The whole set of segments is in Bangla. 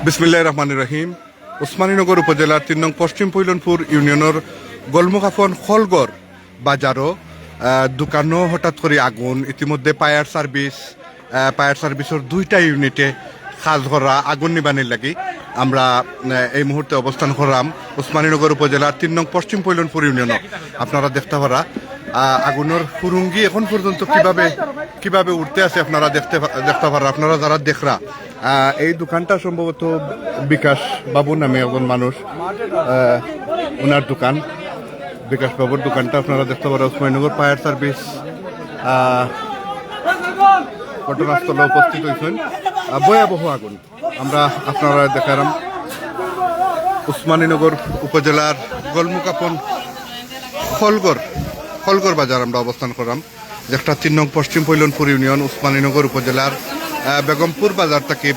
বিসমিল্লাহির রহমানির রহিম। উসমানীনগর উপজেলার ৩ নং পশ্চিম পৈলনপুর ইউনিয়নের গোলমুখাফন খলগড় বাজারও দোকানও হঠাৎ করে আগুন। ইতিমধ্যে ফায়ার সার্ভিসের 2টা ইউনিটে কাজ করা আগুন নিবানির লাগি আমরা এই মুহূর্তে অবস্থান করলাম উসমানীনগর উপজেলার ৩ নং পশ্চিম পৈলনপুর ইউনিয়নও। আপনারা দেখতে পারা আগুনের ফুরুঙ্গি এখন পর্যন্ত কিভাবে উঠতে আছে আপনারা দেখতে পারা। আপনারা যারা দেখরা এই দোকানটা সম্ভবত বিকাশ বাবু নামে একজন মানুষ, ওনার দোকান, বিকাশ বাবুর দোকানটা আপনারা দেখতে পারা। উসমানীনগর ফায়ার সার্ভিস ঘটনাস্থলে উপস্থিত হয়েছেন। ভয়াবহ আগুন আমরা আপনারা দেখালাম উসমানীনগর উপজেলার গোলমুখাফন খলগড় বাজার আমরা অবস্থান করলাম, যেটা ৩ নং পশ্চিম পৈলনপুর ইউনিয়ন উসমানীনগর উপজেলার বেগমপুর বাজার থেকে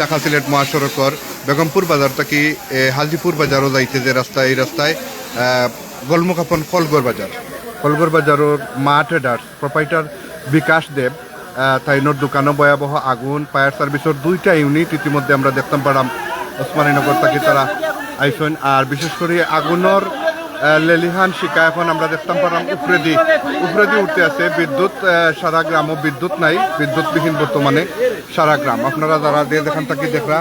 ঢাকা সিলেট মহাসড়কর বেগমপুর বাজার থেকে হাজিপুর বাজারও যাইতে যে রাস্তা, এই রাস্তায় গোলমুখাফন খলগড় বাজারের মা ট্রেডার্স প্রোপাইটার বিকাশ দেব তাইনোর দোকানও ভয়াবহ আগুন। ফায়ার সার্ভিসের 2টা ইউনিট ইতিমধ্যে আমরা দেখতাম পারাম উসমানীনগর থেকে তারা আইসেন। আর বিশেষ করে আগুনের লেলিহান শিকা এখন আমরা দেখতাম পারাম উপরেদি উঠতে আছে। বিদ্যুৎ সারা গ্রামও বিদ্যুৎ নাই, বিদ্যুৎবিহীন বর্তমানে সারা গ্রাম। আপনারা যারা যেখান থেকে দেখরা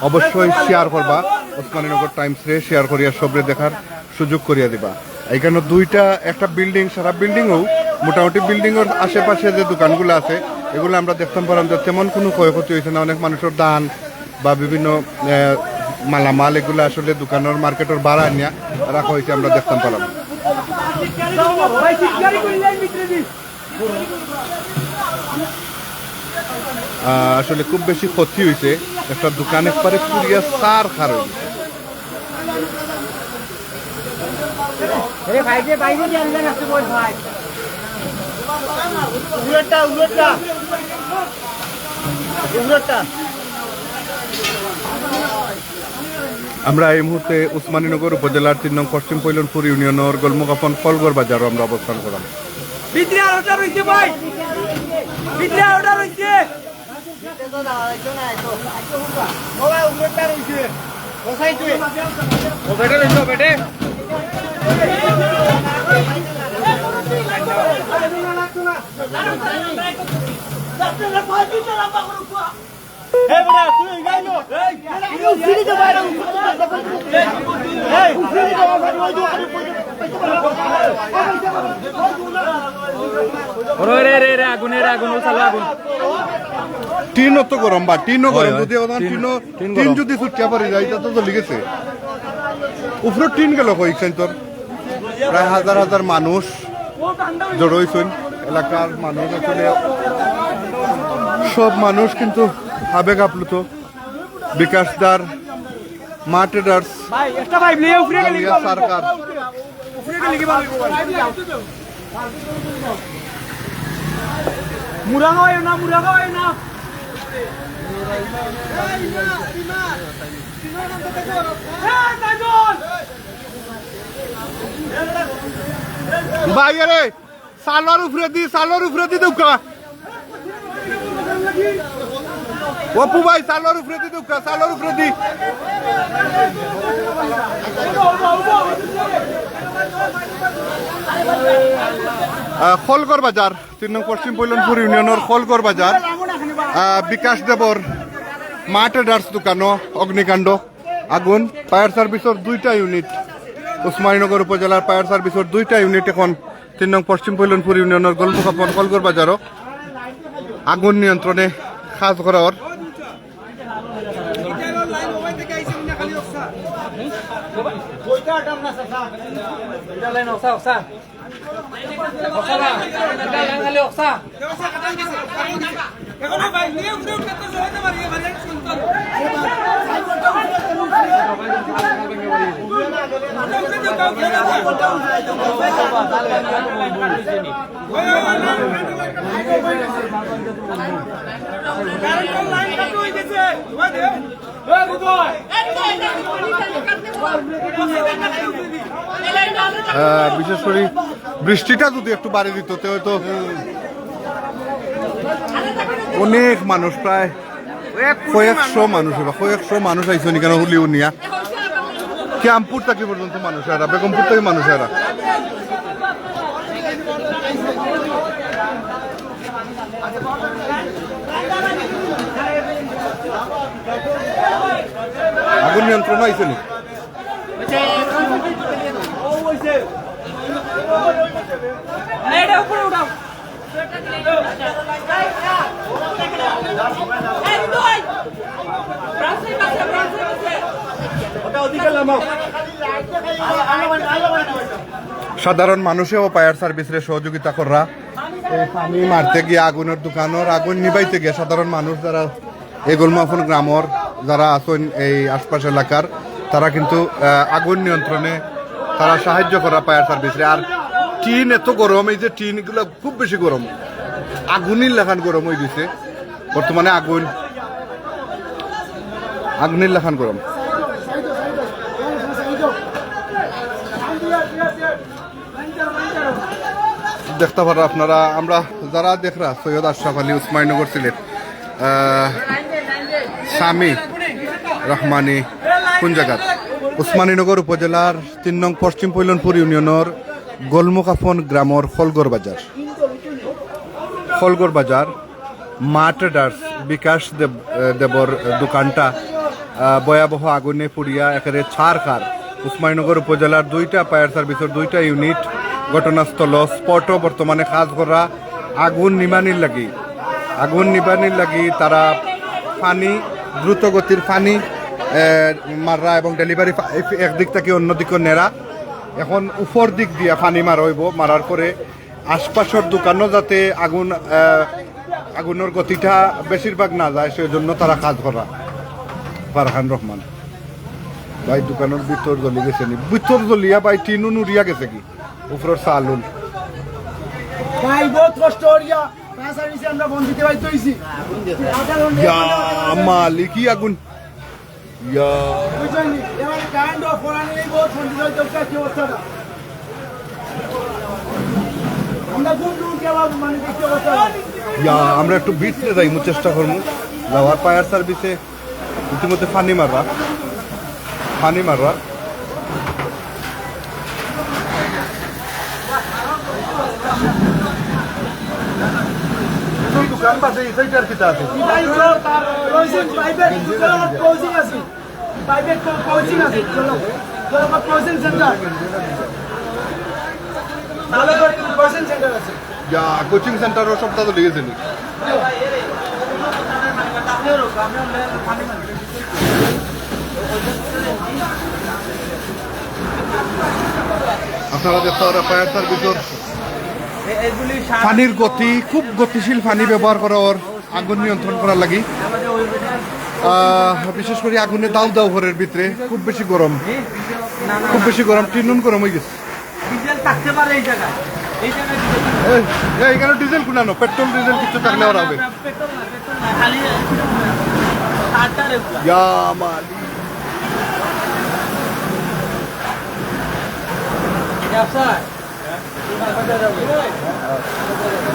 অবশ্যই শেয়ার করবা, উসমানীনগর টাইমসরে শেয়ার করিয়া সবরে দেখার সুযোগ করিয়া দিবা। এখানে 2টা একটা বিল্ডিং, সারা বিল্ডিংও মোটামুটি বিল্ডিংয়ের আশেপাশে যে দোকানগুলো আছে এগুলো আমরা দেখতাম পারাম যে তেমন কোনো ক্ষয়ক্ষতি হয়েছে না। অনেক মানুষের দান বা বিভিন্ন মালামাল এগুলো আসলে দোকানের মার্কেটের বাড়া নিয়ে রাখা হয়েছে আমরা দেখতাম পারাম। আসলে খুব বেশি ক্ষতি হয়েছে, একটা দোকান একবারে পুরিয়া সার খার হয়েছে। আমরা এই মুহূর্তে উসমানীনগর উপজেলার ৩ নং পশ্চিম পৈলনপুর ইউনিয়নের গোলমুখাফন খলগড় বাজারও আমরা অবস্থান করলাম। টিন তো গরম বা টিনও গরম, যদি টিন যদি ছুটিয়া পারি যায় তা তো লিখেছে উপরে টিন গেল কয়েকছেন তোর প্রায় হাজার হাজার মানুষ জড়ো হয়েছেন। এলাকার মানুষ আসলে সব মানুষ কিন্তু আবেগ আপ্লুত। বিকাশদার মা ট্রেডার্স সরকার বাইরে সালোয়ার উপরে দি দুঃখা অপু ভাই সালোয়ার উপরে দি দুঃখা সালোয়ার উপরে দি। খলগড় বাজার ৩ নং পশ্চিম পৈলনপুর ইউনিয়নের খলগড় বাজার বিকাশ দেবর মা ট্রেডার্স দোকানও অগ্নিকাণ্ড আগুন। ফায়ার সার্ভিসের 2টা ইউনিট উসমানীনগর উপজেলার ফায়ার সার্ভিসের 2টা ইউনিট এখন ৩ নং পশ্চিম পৈলনপুর ইউনিয়নের গোলমুখাফন খলগড় বাজারও আগুন নিয়ন্ত্রণে কাজ করার। বিশেষ করে বৃষ্টিটা যদি একটু বাড়ি দিত হয়তো অনেক মানুষ প্রায় কয়েকশো মানুষ বা কয়েকশো মানুষ আইসো নি কেন হুলি উনিয়া ক্যাম্পুর থেকে পর্যন্ত মানুষ এরা বেগমপুর থেকে মানুষ এরা আগুন নিয়ন্ত্রণ আইসো নি সাধারণ মানুষেও ফায়ার সার্ভিসের সহযোগিতা করা এই পানি মারতে গিয়ে আগুনের দোকানের আগুন নিবাইতে গিয়ে সাধারণ মানুষ যারা এই গোলমাফুন গ্রামের যারা আছেন এই আশপাশ এলাকার তারা কিন্তু আগুন নিয়ন্ত্রণে তারা সাহায্য করা ফায়ার সার্ভিসে। আর টিন এত গরম, এই যে টিন এগুলো খুব বেশি গরম, আগুনের লেখান গরম হয়ে দিছে বর্তমানে, আগুনের লেখান গরম। দেখতে পারো আপনারা, আমরা যারা দেখরা সৈয়দ আশরাফ আলী উসমানীনগর সিলেট স্বামী রহমানী কোন জায়গার উসমানীনগর উপজেলার ৩ নং পশ্চিম পৈলনপুর ইউনিয়নের গোলমুকাফন গ্রামের খলগড় বাজার মা ট্রেডার্স বিকাশ দেবর দোকানটা ভয়াবহ আগুনে পুড়িয়া একেবারে ছাড়খার। উসমানীনগর উপজেলার 2টা ফায়ার সার্ভিসের 2টা ইউনিট ঘটনাস্থল স্পটও বর্তমানে কাজ করা আগুন নিবানির লাগি তারা পানি দ্রুত গতির পানি মাররা এবং ডেলিভারি একদিক থেকে অন্যদিকে নেড়া। এখন উপর দিক দিয়া পানি মারার পরে আশপাশের দোকানও যাতে আগুনের গতিটা বেশিরভাগ না যায় সেজন্য তারা কাজ করা। ফারহান রহমান ভাই দোকানের ভিতর জ্বলি গেছে নি, ভিতর জ্বলিয়া ভাই টিনু নুরিয়া গেছে কি উপরের চালুন ভাই বহুত কষ্ট হইয়া ফায়ার সার্ভিসে আমরা বন্ধ দিতে বাইতে হইছি। মালিকি আগুন বুঝছেন এবার কারেন্ট অফ করা নেই, বহুত বন্ধ হইতে কি অবস্থাটা আমরা কোন কোন কেবা মানে দেখতে অবস্থা। আমরা একটু ভিতরে যাই চেষ্টা করবো যাওয়ার ফায়ার সার্ভিসে ইতিমধ্যে পানি মাররা দোকান পাশে এইটার কিতা আছে কোচিং সেন্টারও সপ্তাহ তো লেগেছে নি। আপনারা দেখতে পারেন ফায়ার সার্ভিসের পানির গতি খুব গতিশীল পানি ব্যবহার করার আগুন নিয়ন্ত্রণ করার লাগি। বিশেষ করে আগুনে দাউ ঘরের ভিতরে খুব বেশি গরম টিনুন গরম হয়ে গেছে। এইখানে ডিজেল কুনানো পেট্রোল ডিজেল কিছু থাকলে ওরা হবে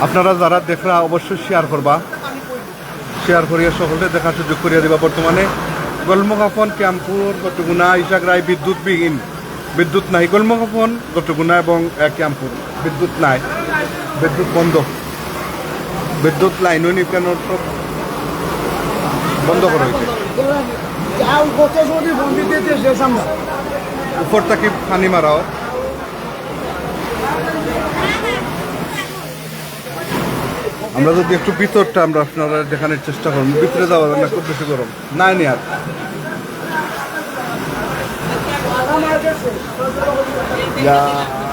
আপনারা যারা দেখরা অবশ্যই শেয়ার করিয়া সকলকে দেখার সুযোগ করিয়া দিবা। বর্তমানে গোলমুকাফন ক্যাম্পুর গটগুনা ইসাগরাই বিদ্যুৎ নাই গোলমুকাফন গটগুনা এবং ক্যাম্পুর বিদ্যুৎ নাই, বিদ্যুৎ বন্ধ, বিদ্যুৎ লাইনও নিকানোর সব বন্ধ করা হয়েছে। উপর থেকে পানি মারাও আমরা যদি একটু ভিতরটা আমরা আপনারা দেখানোর চেষ্টা করুন। ভিতরে যাওয়া না, খুব বেশি গরম নাই নি আর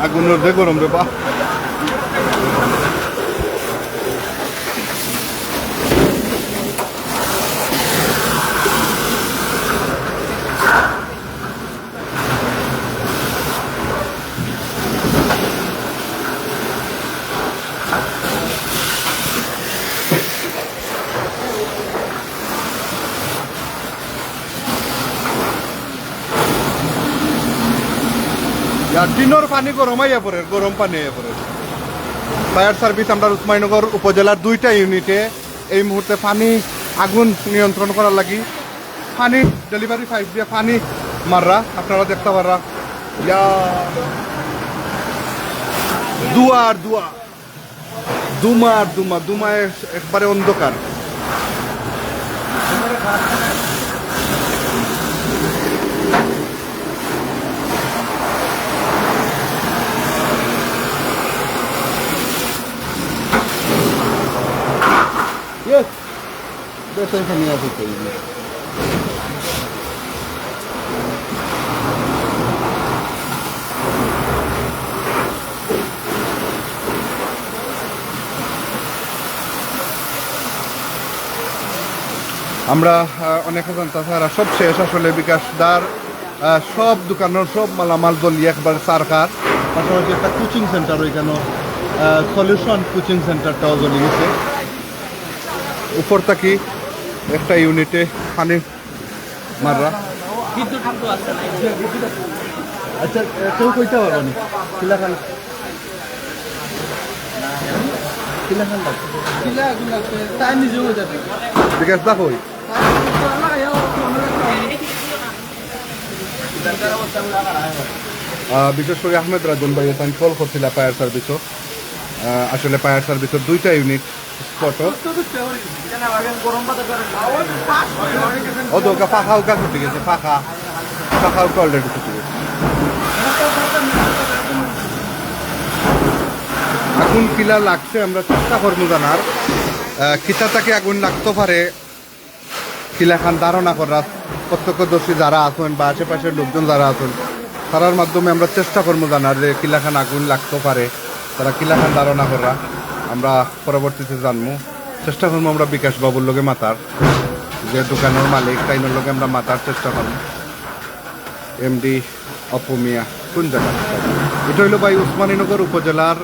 আগুনের দে গরম রে বা টিনের পানি গরম পানি ফায়ার সার্ভিস আমরা উসমানীনগর উপজেলার 2টা ইউনিটে এই মুহূর্তে পানি আগুন নিয়ন্ত্রণ করার লাগি পানি ডেলিভারি পাইপ দিয়ে পানি মাররা আপনারা দেখতে পাররা ইয়া দুয়ার দুয়া দুমার দুমা দুমায় একবারে অন্ধকার Yes. Beso yung kanina dito. আমরা অনেক তাছাড়া সব শেষ আসলে বিকাশদার সব দোকানের সব মালামাল দলিয়ে একবার সারকার পাশাপাশি একটা কোচিং সেন্টার ওইখানে সলিউশন কোচিং সেন্টারটাও জ্বলে গেছে উপর থাকি একটা ইউনিটে পানি মাররা আচ্ছা কেউ কইতে পারবো নি কিলাখান কিলাখান টাইম নিজেও যাবে বিকাশ দা কই বিশেষ করে আহমেদ রাজন ভাই আমি কল করছিলাম ফায়ার সার্ভিসও আসলে ফায়ার সার্ভিসের দুইটা ইউনিট স্পট ও তো ফাঁকা উকা ছুটে গেছে ফাঁকা ফাঁকা উকা অলরেডি ছুটে গেছে আগুন কিলা লাগছে আমরা চেষ্টা করবো জানার কিতা তাকে আগুন লাগতে পারে কিলাখান ধারণা করার প্রত্যক্ষদর্শী যারা আছেন বা আশেপাশের লোকজন যারা আছেন তার মাধ্যমে আমরা চেষ্টা করবো জানার যে কিলাখান আগুন লাগতে পারে তারা কিলাখান ধারণা করা আমরা পরবর্তীতে জানবো চেষ্টা করবো আমরা বিকাশ বাবুর লগে মাতার যে দোকানের মালিক তাইনের লগে আমরা মাতার চেষ্টা করবো এমডি অপমিয়া কোন জায়গা এটা হইল ভাই উসমানীনগর উপজেলার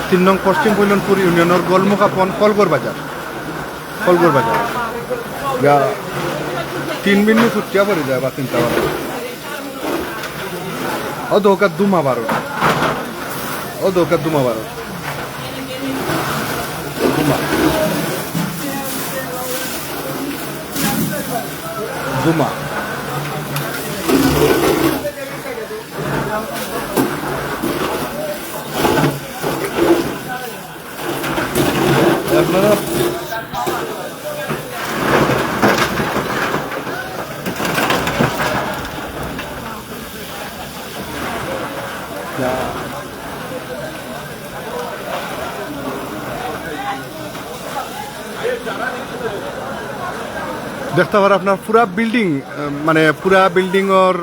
3 নং পশ্চিম কল্যাণপুর ইউনিয়নের গোলমুখাপন কলগর বাজার 3 মিনিট ছুটিয়া পড়ে যায় বা চিন্তা করা ও দোকার দুমা বারো দুমা আপনারা দেখতে পারেন আপনার পুরা বিল্ডিং মানে পুরা বিল্ডিংয়ের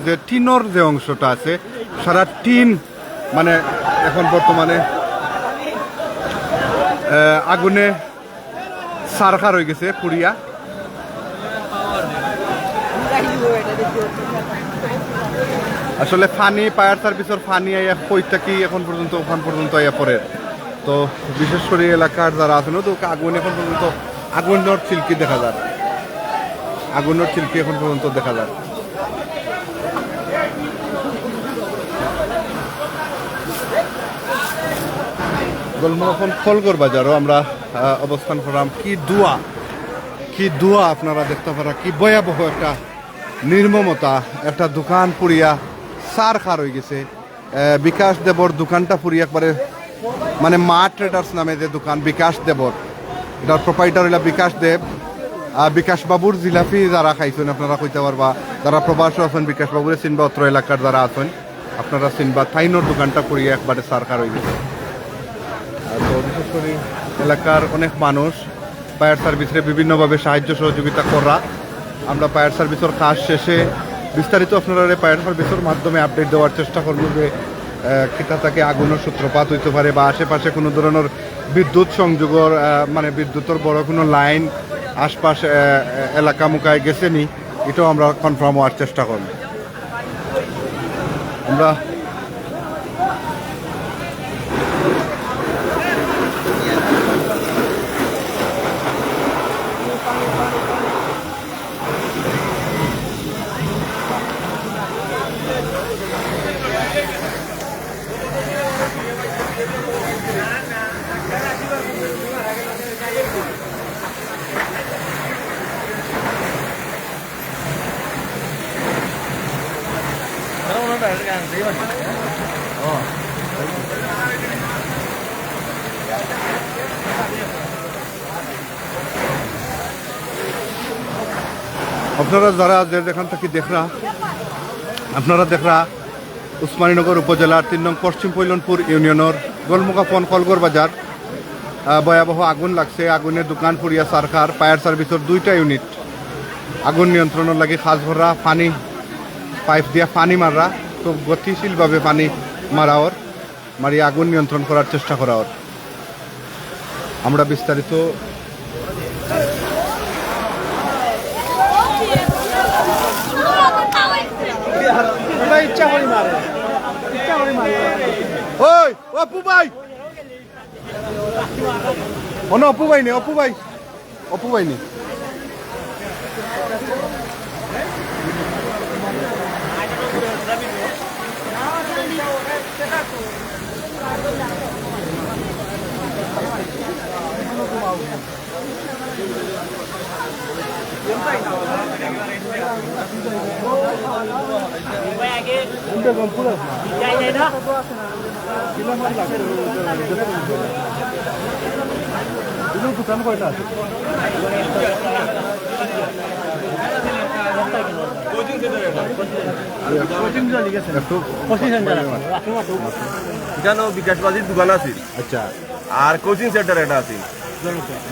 যে টিনের যে অংশটা আছে সারা টিন মানে এখন বর্তমানে আগুনে সারখার হয়ে গেছে পুড়িয়া আসলে ফানি ফায়ার সার্ভিসের ফানি আইয়া কইটা কি এখন পর্যন্ত আইয়া পড়ে তো বিশেষ করে এলাকার যারা আছেন তো আগুন এখন পর্যন্ত আগুনের চিলকি দেখা যায় আগুনের চিলকি এখন পর্যন্ত দেখা যায় গোলমোহন কলগর বাজারও আমরা অবস্থান করলাম কি দুয়া আপনারা দেখতে পারা কি ভয়াবহ একটা নির্মমতা একটা দোকান পুড়িয়া সার খার হয়ে গেছে বিকাশ দেবর দোকানটা পুড়িয়া একবারে মানে মা ট্রেডার্স নামে যে দোকান বিকাশ দেবর এটার প্রোপাইটার হইলা বিকাশ দেব বিকাশ বাবুর জিলাপি যারা খাইছেন আপনারা কইতে পারবা যারা প্রবাসী আছেন বিকাশ বাবুরে চিনবা অত্র এলাকার যারা আছেন আপনারা চিনবা থাইনোর দোকানটা পুড়িয়া একবারে সার খার হয়ে গেছে তো বিশেষ করে এলাকার অনেক মানুষ ফায়ার সার্ভিসে বিভিন্নভাবে সাহায্য সহযোগিতা করা আমরা ফায়ার সার্ভিসের কাজ শেষে বিস্তারিত আপনারা ফায়ার সার্ভিসের মাধ্যমে আপডেট দেওয়ার চেষ্টা করব যে কিতা থেকে আগুনের সূত্রপাত হইতে পারে বা আশেপাশে কোনো ধরনের বিদ্যুৎ সংযোগের মানে বিদ্যুতের বড় কোনো লাইন আশপাশ এলাকা মুখায় গেছে নি এটাও আমরা কনফার্ম হওয়ার চেষ্টা করব আমরা আপনারা যারা যে যেখান থেকে দেখরা আপনারা দেখরা উসমানীনগর উপজেলার 3 নং পশ্চিম পৈলনপুর ইউনিয়নের গোলমুখাফন কলগর বাজার ভয়াবহ আগুন লাগছে। আগুনে দোকান পুড়িয়া সরকার ফায়ার সার্ভিসের 2টা ইউনিট আগুন নিয়ন্ত্রণের লাগে খাস ভরা পানি পাইপ দিয়া পানি মারা তো গতিশীলভাবে পানি মারাওর মারি আগুন নিয়ন্ত্রণ করার চেষ্টা করাওর। আমরা বিস্তারিত ইচ্ছা করি মারে ওই অপু ভাই অপু ভাই নে অপু ভাই নে দোকান কয়টা আছে একটু এখানে বিকাশবাজির দোকান আছে আচ্ছা আর কোচিং সেন্টার একটা আছে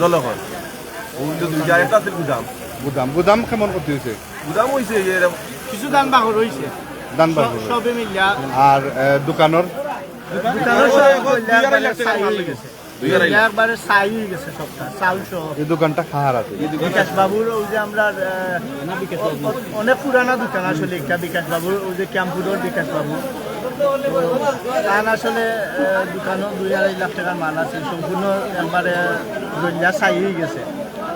জলখন দুইটা একটা আছে গুদাম কেমন করতে হয়েছে গুদাম হয়েছে কিছু দান বাহর হয়েছে দান সবে মিলিয়া আর দোকানের একবারে ছাই হয়ে গেছে সবটা চাউল সহ এই দোকানটা খাহার আছে বিকাশ বাবুর ওই যে আমরা অনেক পুরানা দোকান আসলে একটা বিকাশ বাবুর ওই যে ক্যাম্পুরের বিকাশ বাবু তার আসলে দোকানও 2-2.5 লাখ টাকার মাল আছে সম্পূর্ণ একবারে জলিয়া ছাই হয়ে গেছে।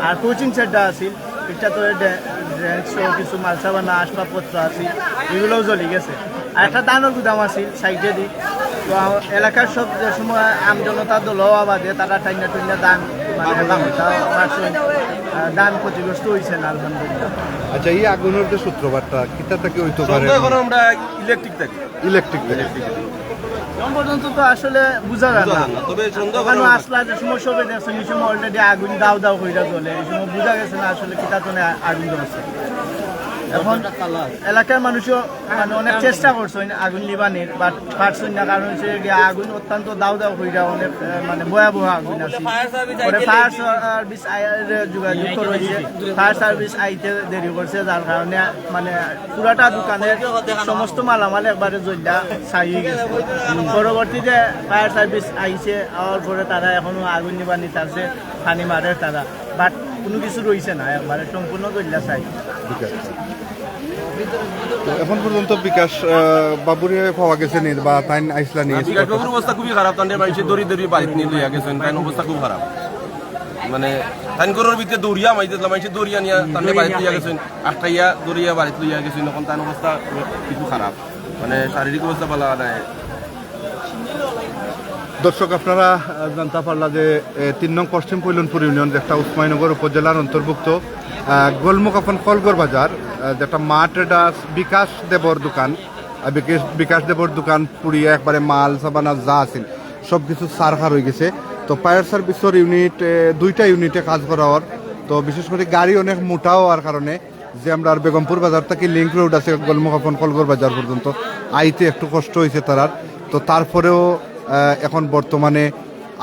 আর কোচিং সেন্টার আছিল এটা তো ড্রেন্স কিছু মালসা বানা আসবাবপত্র আছে এগুলোও জ্বলি গেছে। আর একটা দানোর গুদাম আছিল সাইডে দি তো এলাকার সব যে সময় আমজনতা দলও আবাদে তারা টাইনা টুইনা দান মানে দান ক্ষতিগ্রস্ত হয়েছে না আলহামদুলিল্লাহ। আচ্ছা এই আগুনের যে সূত্রপাতটা কিতা থেকে হইতে পারে? এখন আমরা ইলেকট্রিক থাকি ইলেকট্রিক এখন পর্যন্ত তো আসলে বোঝা যায় না, তবে সন্দেহ ওখানে আসলা যে সময় সবে দেখছেন এই সময় অলরেডি আগুন দাও দাও হইরা জ্বলে এই সময় বোঝা গেছে না আসলে কিতা তো আগুন জ্বলছে। এখন এলাকার মানুষও মানে অনেক চেষ্টা করছেন আগুন লিবানির বাট পারছেন না, কারণ হচ্ছে আগুন অত্যন্ত দাও দাও হইরা অনেক মানে ভয়াবহ আগুন আছে। পরে ফায়ার সার্ভিস যোগাযোগ করেছে, ফায়ার সার্ভিস আইতে দেরি করছে যার কারণে মানে পুরাটা দোকানের সমস্ত মালামাল একবারে জ্বলা ছাই হয়ে গেছে। পরবর্তীতে ফায়ার সার্ভিস আইছে, আওয়ার পরে তারা এখনো আগুন নিবানি আছে, পানি মারে তারা, বাট কোনো কিছু রয়েছে না, একবারে সম্পূর্ণ জ্বলা ছাই। এখন পর্যন্ত বিকাশ বাবুরে পাওয়া গেছে নি বা তাই আইসলা নিয়ে? বিকাশ বাবুর অবস্থা খুবই খারাপ, তাদের মানুষের দড়ি দড়ি বাড়িতে নিয়ে লইয়া গেছেন, তাই অবস্থা খুব খারাপ। মানে তাই ঘরের ভিতরে দৌড়িয়া মাইতেছিলাম, মানুষের দৌড়িয়া নিয়ে তাদের বাড়িতে লইয়া গেছেন, আটটাইয়া দৌড়িয়া বাড়িতে লইয়া গেছেন, এখন তার অবস্থা কিছু খারাপ, মানে শারীরিক অবস্থা ভালো নাই। দর্শক আপনারা জানতে পারলা যে 3 নং পশ্চিম পৈলনপুর ইউনিয়ন যেটা উসমানীনগর উপজেলার অন্তর্ভুক্ত গোলমুখাফন কলগর বাজার, যেটা মা ট্রেডার্স বিকাশ দেবর দোকান, বিকাশ দেবর দোকান পুড়িয়ে একবারে মাল সাবানা যা আছিল সব কিছু সারখার হয়ে গেছে। তো ফায়ার সার্ভিসের ইউনিট 2টা ইউনিটে কাজ করার, তো বিশেষ করে গাড়ি অনেক মোটা হওয়ার কারণে যে আমরা বেগমপুর বাজার থেকে লিঙ্ক রোড আছে গোলমুখাফন কলগর বাজার পর্যন্ত আইতে একটু কষ্ট হয়েছে তার। তো তারপরেও এখন বর্তমানে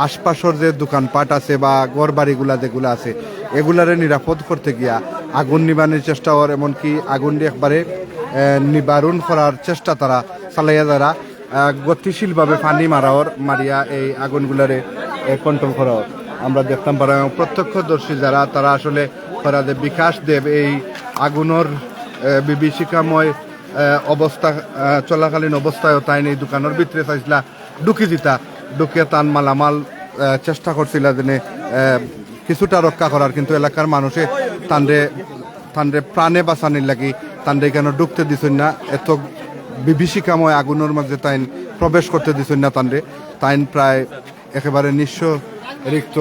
আশপাশের যে দোকানপাট আছে বা ঘর বাড়িগুলা যেগুলো আছে এগুলারে নিরাপদ করতে গিয়া আগুন নিবানোর চেষ্টা হওয়ার, এমনকি আগুন একবারে নিবারণ করার চেষ্টা তারা চালাইয়া যারা গতিশীলভাবে পানি মারিয়া এই আগুনগুলারে কন্ট্রোল করা আমরা দেখতাম পারা। প্রত্যক্ষদর্শী যারা তারা আসলে তারা যে বিকাশ দেব এই আগুনের বিভীষিকাময় অবস্থা চলাকালীন অবস্থায় তাই এই দোকানের ভিতরে চাইছিলা ঢুকিয়ে তান মালামাল চেষ্টা করছিল যেনে কিছুটা রক্ষা করার, কিন্তু এলাকার মানুষে তানরে প্রাণে বাঁচানির লাগি তানরে কেন ঢুকতে দিছেন না, এত বিভীষিকাময় আগুনের মাঝে তাইন প্রবেশ করতে দিছেন না তানরে। তাইন প্রায় একেবারে নিঃস্ব রিক্ত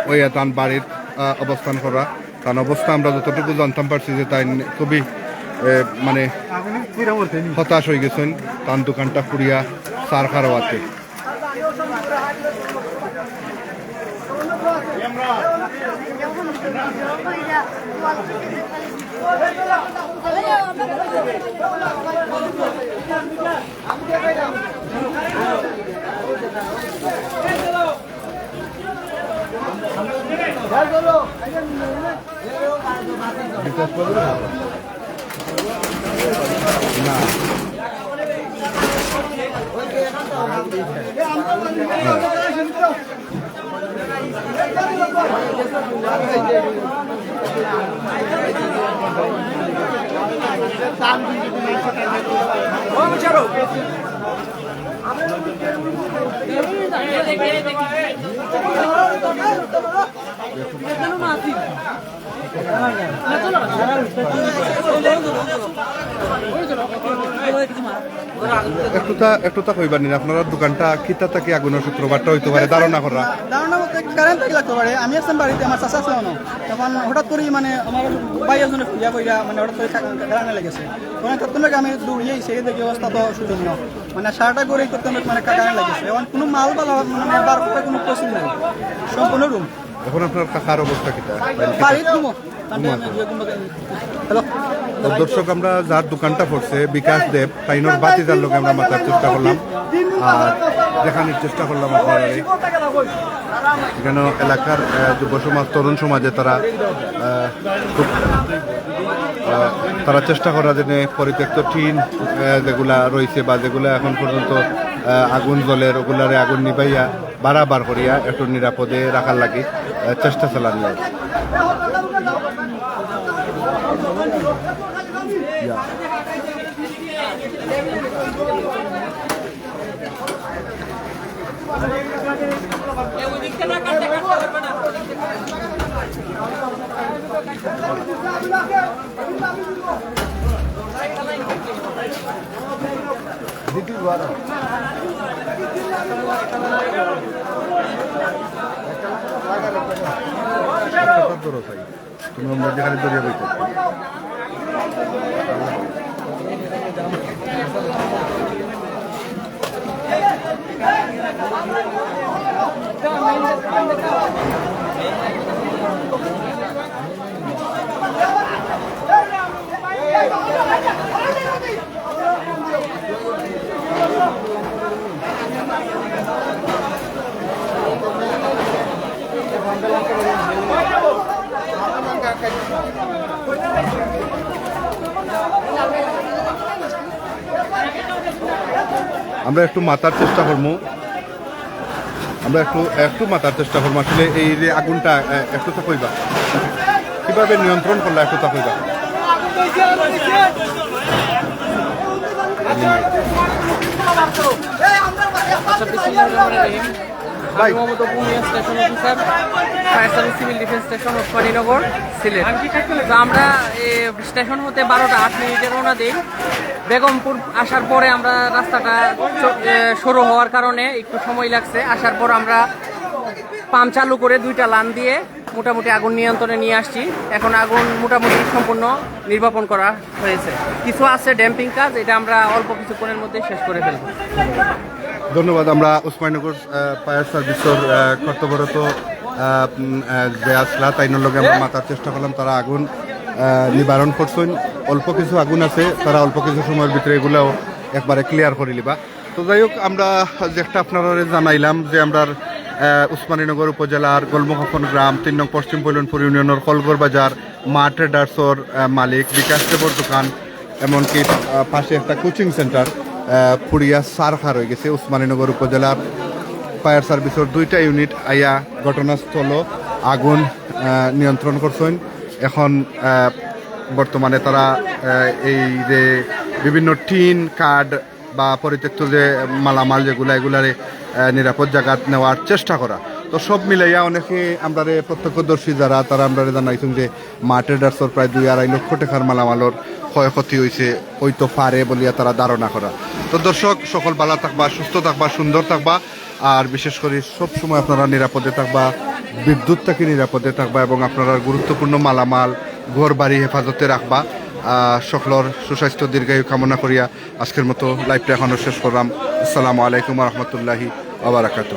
ওই তান বাড়ির অবস্থান করা। তার অবস্থা আমরা যতটুকু জানতাম পারছি যে তাই খুবই মানে হতাশ হয়ে গেছেন তার দোকানটা পুড়িয়া সার খারোয়াতে। না একটুটা কইবার নি আপনার দোকানটা কিতা থেকে আগুনের সূত্রপাতটা হইতে পারে ধারণা করা? ধারণা বলতে কারেন্ট থেকে লাগতে পারে। আমি আসলাম বাড়িতে, আমার চাষা ছিল না, তখন হঠাৎ করেই মানে আমার ভাই একজনে ইয়া কইরা মানে হঠাৎ করে কারেন্ট লেগেছে। তখন তৎক্ষণাৎ আমি দৌড়িয়ে সেই দেখি অবস্থা তো শোচনীয়, মানে সারাটা করে তৎক্ষণাৎ মানে কারেন্ট লেগেছে। এখন কোনো মাল বালা মানে বার করতে কোনো প্রশ্ন নেই, সম্পূর্ণ রুম। এখন আপনার কাকার অবস্থা কিতা? বাড়ির রুমও হ্যালো তো দর্শক, আমরা যার দোকানটা পড়ছে বিকাশ দেব তাইনোর বাতিজার লোক আমরা মাথার চেষ্টা করলাম আর দেখানোর চেষ্টা করলাম আপনারা। এখানে এলাকার যুব সমাজ, তরুণ সমাজে তারা খুব তারা চেষ্টা করা যে পরিত্যক্ত টিন যেগুলা রয়েছে বা যেগুলা এখন পর্যন্ত আগুন জ্বলের ওগুলারে আগুন নিবাইয়া বাড়াবার করিয়া একটু নিরাপদে রাখার লাগে চেষ্টা চালানো যায়। তুমি আমরা যেখানে দরিয়া বইতে আমরা একটু মাতার চেষ্টা করবো, আমরা একটু মাতার চেষ্টা করবো আসলে এই যে আগুনটা একটু তা কইবা কিভাবে নিয়ন্ত্রণ করলা, একটু তা কইবা। আমি Mohammad Punia station officer, fire service civil defence station Osmaninagar, Sylhet. তো আমরা স্টেশন হতে 12টা 8 মিনিটে রওনা দিই। বেগমপুর আসার পরে আমরা রাস্তাটা সরু হওয়ার কারণে একটু সময় লাগছে। আসার পর আমরা পাম্প চালু করে 2টা লাইন দিয়ে মোটামুটি আগুন নিয়ন্ত্রণে নিয়ে আসছি। এখন আগুন মোটামুটি সম্পূর্ণ নির্বাপন করা হয়েছে। কিছু আছে ড্যাম্পিং কাজ, এটা আমরা অল্প কিছুক্ষণের মধ্যে শেষ করে ফেলব। ধন্যবাদ। আমরা ওসমানীনগর ফায়ার সার্ভিসের কর্তব্যরত যে আসলা তাইনোর লগে আমরা মাতার চেষ্টা করলাম, তারা আগুন নিবারণ করছেন। অল্প কিছু আগুন আছে, তারা অল্প কিছু সময়ের ভিতরে এগুলাও একবারে ক্লিয়ার করে লিবা। তো যাই হোক, আমরা যেটা আপনারা জানাইলাম যে আমরা ওসমানীনগর উপজেলার গোলমুখাফন গ্রাম 3 নং পশ্চিম পৈলনপুর ইউনিয়নের কলগর বাজার মা ট্রেডার্সর মালিক বিকাশ দেবর দোকান, এমনকি পাশে একটা কোচিং সেন্টার পুড়িয়া সারখার হয়ে গেছে। ওসমানীনগর উপজেলার ফায়ার সার্ভিসের 2টা ইউনিট আইয়া ঘটনাস্থল আগুন নিয়ন্ত্রণ করছেন। এখন বর্তমানে তারা এই যে বিভিন্ন টিন কার্ড বা পরিত্যক্ত যে মালামাল যেগুলো এগুলারে নিরাপদ জায়গা নেওয়ার চেষ্টা করা। তো সব মিলাইয়া অনেকে আমরা প্রত্যক্ষদর্শী যারা তারা আমরা জানাইছেন যে মা ট্রেডার্সর প্রায় 2-2.5 লক্ষ টাকার মালামালর ক্ষয়ক্ষতি হয়েছে হয়তো পারে বলিয়া তারা ধারণা করা। তো দর্শক, সকল ভালো থাকবা, সুস্থ থাকবা, সুন্দর থাকবা, আর বিশেষ করে সব সময় আপনারা নিরাপদে থাকবা, বিদ্যুৎ থেকে নিরাপদে থাকবা এবং আপনারা গুরুত্বপূর্ণ মালামাল ঘর বাড়ি হেফাজতে রাখবা। সকলের সুস্বাস্থ্য দীর্ঘায়ু কামনা করিয়া আজকের মতো লাইভটা এখনো শেষ করলাম। আসসালামু আলাইকুম রহমতুল্লাহি ওয়া বারাকাতুহু।